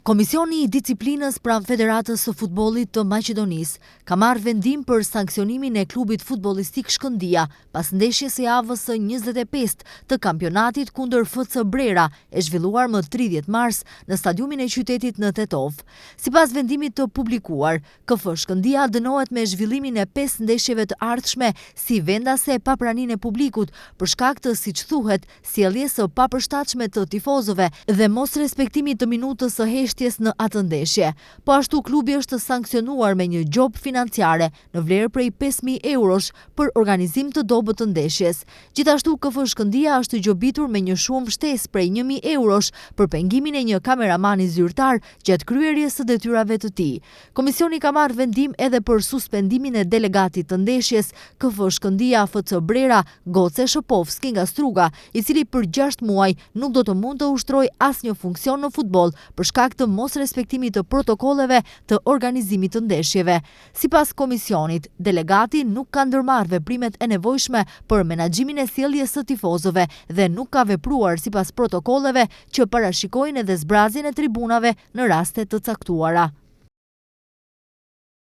Komisioni i Disiplinës pranë Federatës së Futbollit të Maqedonisë ka marrë vendim për sanksionimin e klubit futbollistik Shkëndija pas ndeshjes së javës së 25 të kampionatit kundër FC Brera e zhvilluar më 30 mars në stadiumin e qytetit në Tetov. Sipas vendimit të publikuar, KF Shkëndija dënohet me zhvillimin e 5 ndeshjeve të ardhshme si vendase pa praninë e publikut për shkak të, siç thuhet, sjelljes së papërshtatshme të tifozëve dhe mos respektimit të minutës së në atë ndeshje. Po ashtu klubi është sankcionuar me një gjop financiare në vlerë prej 5.000 eurosh për organizim të dobët të ndeshjes. Gjithashtu KF Shkëndija është gjobitur me një shumë shtesë prej 1.000 eurosh për pengimin e një kameramani zyrtar gjatë kryerjes së detyrave të tij. Komisioni ka marrë vendim edhe për suspendimin e delegatit të ndeshjes KF Shkëndija FC Brera Goce Shopovski nga Struga, i cili për 6 muaj nuk do të mund të ushtrojë asnjë funksion në futboll për shkak të mos respektimit të protokolleve të organizimit të ndeshjeve. Sipas komisionit, delegati nuk ka ndërmarrë veprimet e nevojshme për menaxhimin e sjelljes së tifozëve dhe nuk ka vepruar sipas protokolleve që parashikojnë edhe zbrazjen e tribunave në raste të caktuara.